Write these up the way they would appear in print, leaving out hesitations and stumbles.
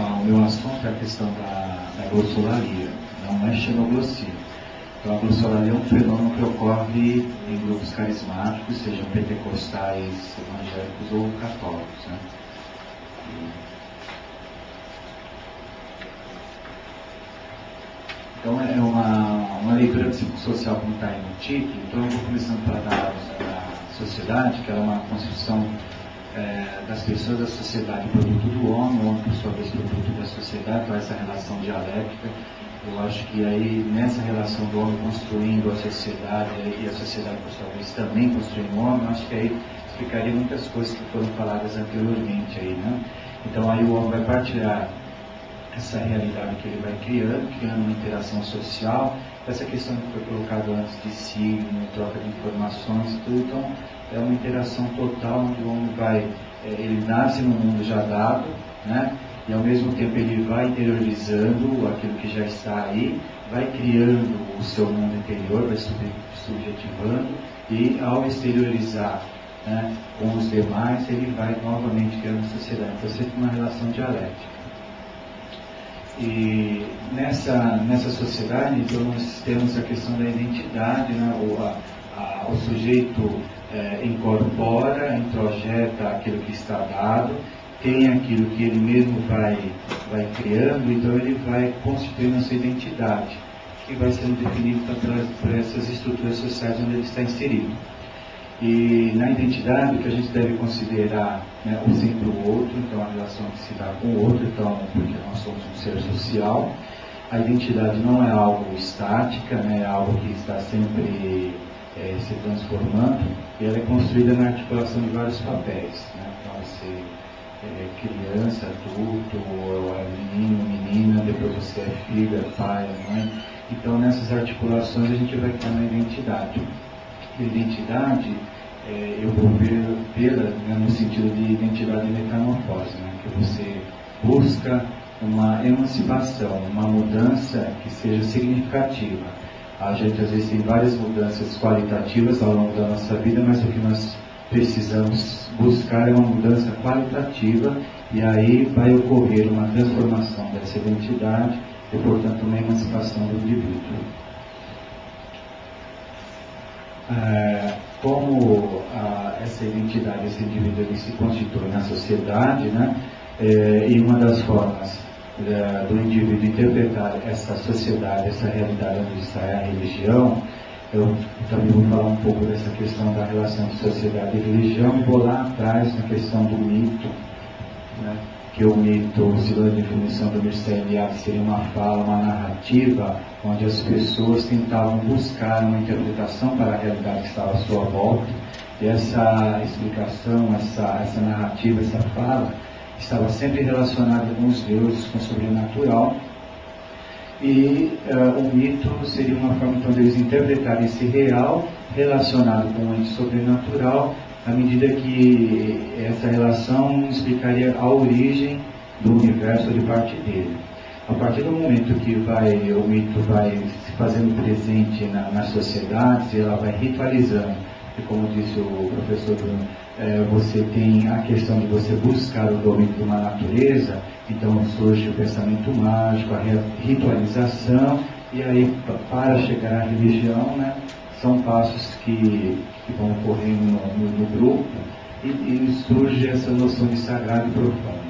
o meu assunto é a questão da glossolalia, não é xenoglossia. Então, a glossolalia é um fenômeno que ocorre em grupos carismáticos, sejam pentecostais, evangélicos ou católicos, né? Então, é uma leitura psicossocial, como está aí no título. Então, eu vou começando para dar a sociedade, que ela é uma construção das pessoas da sociedade, produto do homem, o homem, por sua vez, produto da sociedade. Então, essa relação dialética, eu acho que aí, nessa relação do homem construindo a sociedade, e a sociedade, por sua vez, também construindo o homem, eu acho que aí explicaria muitas coisas que foram faladas anteriormente aí, né? Então, aí o homem vai partilhar essa realidade que ele vai criando uma interação social, essa questão que foi colocada antes de signo, troca de informações, tudo. Então, é uma interação total, onde o homem ele nasce no mundo já dado, né? E ao mesmo tempo ele vai interiorizando aquilo que já está aí, vai criando o seu mundo interior, vai subjetivando, e ao exteriorizar, né, com os demais, ele vai novamente criando a sociedade. Então, sempre uma relação dialética. E nessa sociedade, então, nós temos a questão da identidade, né? O sujeito incorpora, introjeta aquilo que está dado, tem aquilo que ele mesmo vai criando, então ele vai constituindo a sua identidade, que vai sendo definida por essas estruturas sociais onde ele está inserido. E na identidade, o que a gente deve considerar, né, o sempre o outro, então a relação que se dá com o outro, então, porque nós somos um ser social. A identidade não é algo estática, né, é algo que está sempre se transformando, e ela é construída na articulação de vários papéis, né? Então, você criança, adulto, menino, menina, depois você é filho, é pai, é mãe. Então, nessas articulações a gente vai criar uma identidade. Identidade, eu vou vê-la, né, no sentido de identidade e metamorfose, né, que você busca uma emancipação, uma mudança que seja significativa. A gente às vezes tem várias mudanças qualitativas ao longo da nossa vida, mas o que nós precisamos buscar é uma mudança qualitativa, e aí vai ocorrer uma transformação dessa identidade e, portanto, uma emancipação do indivíduo. Como essa identidade, esse indivíduo, ele se constitui na sociedade, né? E uma das formas do indivíduo interpretar essa sociedade, essa realidade onde está a religião, eu também vou falar um pouco dessa questão da relação de sociedade e religião, e vou lá atrás na questão do mito, né? Que o mito, segundo a definição do Mircea Eliade, seria uma fala, uma narrativa, onde as pessoas tentavam buscar uma interpretação para a realidade que estava à sua volta, e essa explicação, essa narrativa, essa fala, estava sempre relacionada com os deuses, com o sobrenatural, e o mito seria uma forma então deles interpretarem esse real relacionado com o ente sobrenatural, à medida que essa relação explicaria a origem do universo de parte dele. A partir do momento que o mito vai se fazendo presente nas sociedades, ela vai ritualizando, e como disse o professor Bruno, você tem a questão de você buscar o domínio de uma natureza, então surge o pensamento mágico, a ritualização, e aí para chegar à religião, né, são passos que vão ocorrendo no grupo, e surge essa noção de sagrado e profano,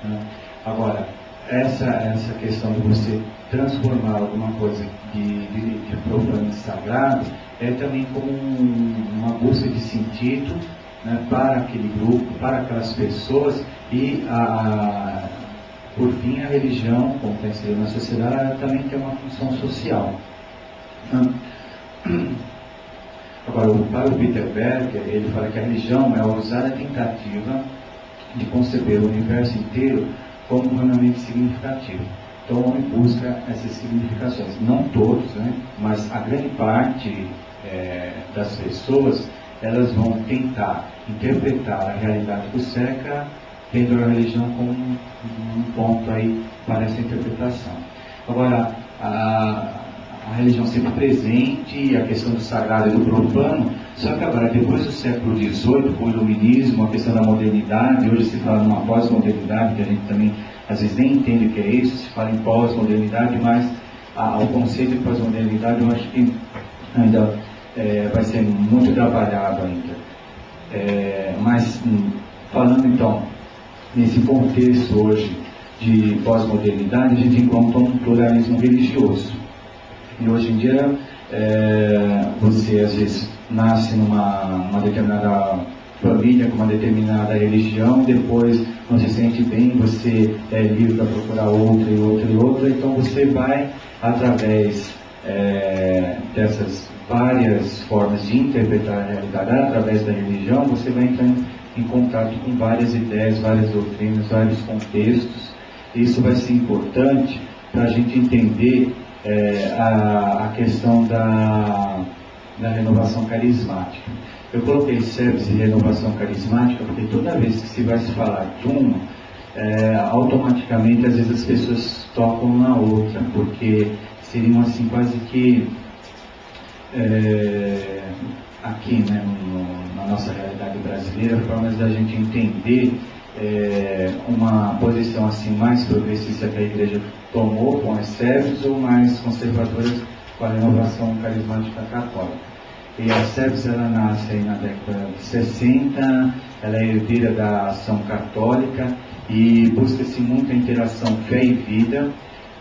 né? Agora, essa questão de você transformar alguma coisa de profano em sagrado é também como uma busca de sentido, né, para aquele grupo, para aquelas pessoas, e por fim a religião, como está inserido na sociedade, ela também tem uma função social. Agora, para o Peter Berger, ele fala que a religião é a ousada tentativa de conceber o universo inteiro como realmente significativo. Então, o homem busca essas significações. Não todos, né? Mas a grande parte das pessoas, elas vão tentar interpretar a realidade do cerca, tendo a religião como um ponto aí para essa interpretação. Agora, a religião sempre presente, a questão do sagrado e do profano, só que agora, depois do século XVIII, com o iluminismo, a questão da modernidade, hoje se fala numa pós-modernidade, que a gente também às vezes nem entende o que é isso, se fala em pós-modernidade, mas o conceito de pós-modernidade eu acho que ainda vai ser muito trabalhado ainda. Mas, falando então, nesse contexto hoje de pós-modernidade, a gente encontra um pluralismo religioso. E hoje em dia, você às vezes nasce numa determinada família com uma determinada religião, depois não se sente bem, você é livre para procurar outra e outra e outra, então você vai, através dessas várias formas de interpretar a realidade, através da religião, você vai entrando em contato com várias ideias, várias doutrinas, vários contextos. Isso vai ser importante para a gente entender a questão da renovação carismática. Eu coloquei serviço de renovação carismática porque toda vez que se vai se falar de uma, automaticamente às vezes as pessoas tocam na outra, porque seriam assim quase que aqui, né, na nossa realidade brasileira, formas da gente entender uma posição assim mais progressista que a igreja tomou com as SEBs ou mais conservadoras com a renovação carismática católica. E a SEBs, ela nasce aí na década de 60, ela é herdeira da ação católica e busca-se muito a interação fé e vida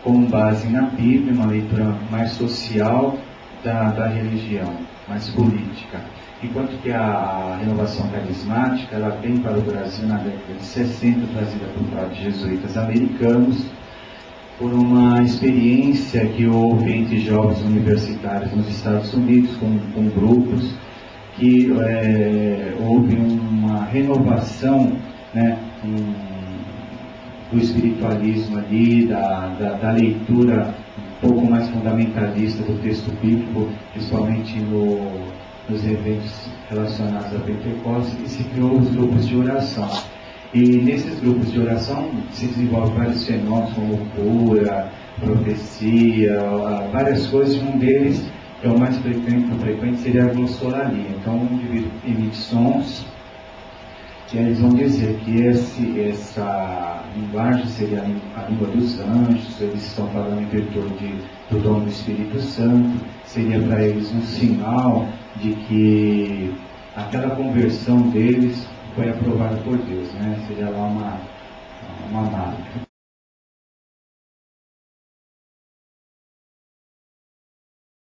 com base na Bíblia, uma leitura mais social da religião, mais política. Enquanto que a renovação carismática, ela vem para o Brasil na década de 60, trazida por padres jesuítas americanos, por uma experiência que houve entre jovens universitários nos Estados Unidos, com grupos, que houve uma renovação, né, do espiritualismo ali, da leitura um pouco mais fundamentalista do texto bíblico, principalmente nos eventos relacionados a Pentecostes, e se criou os grupos de oração. E nesses grupos de oração se desenvolvem vários fenômenos, como cura, profecia, várias coisas, e um deles, que é o mais frequente seria a glossolalia. Então, um indivíduo emite sons, e eles vão dizer que essa linguagem seria a língua dos anjos, eles estão falando em virtude do dom do Espírito Santo, seria para eles um sinal de que aquela conversão deles foi aprovada por Deus, né? Seria lá uma marca.